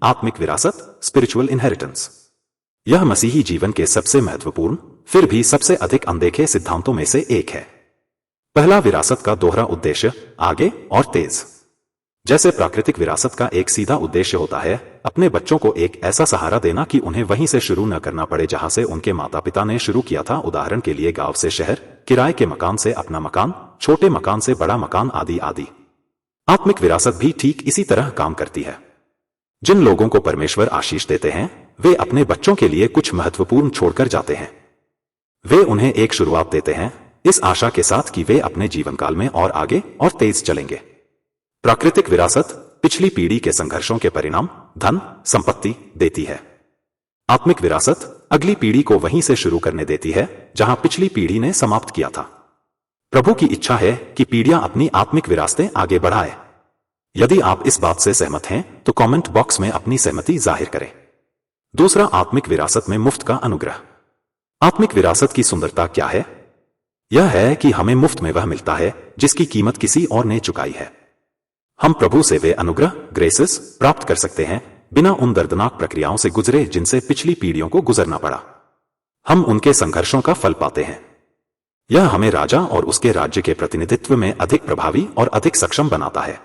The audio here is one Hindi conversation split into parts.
आत्मिक विरासत, स्पिरिचुअल इनहेरिटेंस। यह मसीही जीवन के सबसे महत्वपूर्ण, फिर भी सबसे अधिक अनदेखे सिद्धांतों में से एक है। पहला, विरासत का दोहरा उद्देश्य, आगे और तेज। जैसे प्राकृतिक विरासत का एक सीधा उद्देश्य होता है, अपने बच्चों को एक ऐसा सहारा देना कि उन्हें वहीं से शुरू न करना पड़े जहां से उनके माता पिता ने शुरू किया था। उदाहरण के लिए गांव से शहर, किराए के मकान से अपना मकान, छोटे मकान से बड़ा मकान, आदि आदि। आत्मिक विरासत भी ठीक इसी तरह काम करती है। जिन लोगों को परमेश्वर आशीष देते हैं, वे अपने बच्चों के लिए कुछ महत्वपूर्ण छोड़कर जाते हैं। वे उन्हें एक शुरुआत देते हैं, इस आशा के साथ कि वे अपने जीवनकाल में और आगे और तेज चलेंगे। प्राकृतिक विरासत पिछली पीढ़ी के संघर्षों के परिणाम, धन, संपत्ति देती है। आत्मिक विरासत अगली पीढ़ी को वहीं से शुरू करने देती है जहां पिछली पीढ़ी ने समाप्त किया था। प्रभु की इच्छा है कि पीढ़ियां अपनी आत्मिक विरासतें आगे बढ़ाएं। यदि आप इस बात से सहमत हैं तो कमेंट बॉक्स में अपनी सहमति जाहिर करें। दूसरा, आत्मिक विरासत में मुफ्त का अनुग्रह। आत्मिक विरासत की सुंदरता क्या है? यह है कि हमें मुफ्त में वह मिलता है जिसकी कीमत किसी और ने चुकाई है। हम प्रभु से वे अनुग्रह, ग्रेसेस प्राप्त कर सकते हैं बिना उन दर्दनाक प्रक्रियाओं से गुजरे जिनसे पिछली पीढ़ियों को गुजरना पड़ा। हम उनके संघर्षों का फल पाते हैं। यह हमें राजा और उसके राज्य के प्रतिनिधित्व में अधिक प्रभावी और अधिक सक्षम बनाता है।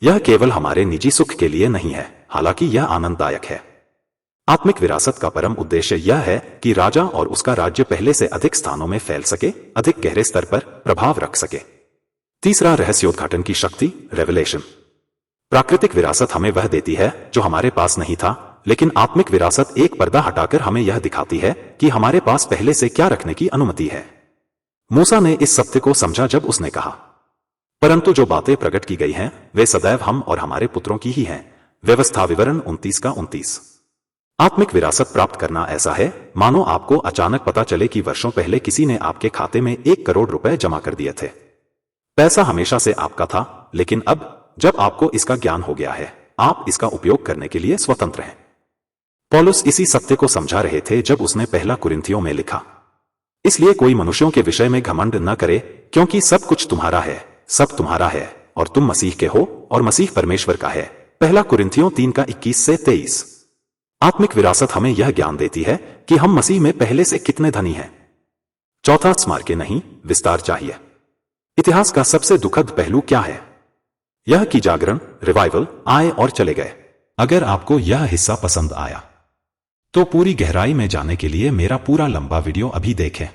यह केवल हमारे निजी सुख के लिए नहीं है, हालांकि यह आनंददायक है। आत्मिक विरासत का परम उद्देश्य यह है कि राजा और उसका राज्य पहले से अधिक स्थानों में फैल सके, अधिक गहरे स्तर पर प्रभाव रख सके। तीसरा, रहस्योद्घाटन की शक्ति, रेवलेशन। प्राकृतिक विरासत हमें वह देती है जो हमारे पास नहीं था, लेकिन आत्मिक विरासत एक पर्दा हटाकर हमें यह दिखाती है कि हमारे पास पहले से क्या रखने की अनुमति है। मूसा ने इस सत्य को समझा जब उसने कहा, परंतु जो बातें प्रकट की गई हैं वे सदैव हम और हमारे पुत्रों की ही हैं। व्यवस्था विवरण 29 का 29। आत्मिक विरासत प्राप्त करना ऐसा है मानो आपको अचानक पता चले कि वर्षों पहले किसी ने आपके खाते में 1 करोड़ रुपए जमा कर दिए थे। पैसा हमेशा से आपका था, लेकिन अब जब आपको इसका ज्ञान हो गया है, आप इसका उपयोग करने के लिए स्वतंत्र हैं। पौलुस इसी सत्य को समझा रहे थे जब उसने पहला कुरिन्थियों में लिखा, इसलिए कोई मनुष्यों के विषय में घमंड न करे, क्योंकि सब कुछ तुम्हारा है, सब तुम्हारा है और तुम मसीह के हो और मसीह परमेश्वर का है। पहला कुरिन्थियों 3 का 21 से 23। आत्मिक विरासत हमें यह ज्ञान देती है कि हम मसीह में पहले से कितने धनी हैं। चौथा, स्मार के नहीं, विस्तार चाहिए। इतिहास का सबसे दुखद पहलू क्या है? यह कि जागरण, रिवाइवल आए और चले गए। अगर आपको यह हिस्सा पसंद आया तो पूरी गहराई में जाने के लिए मेरा पूरा लंबा वीडियो अभी देखें।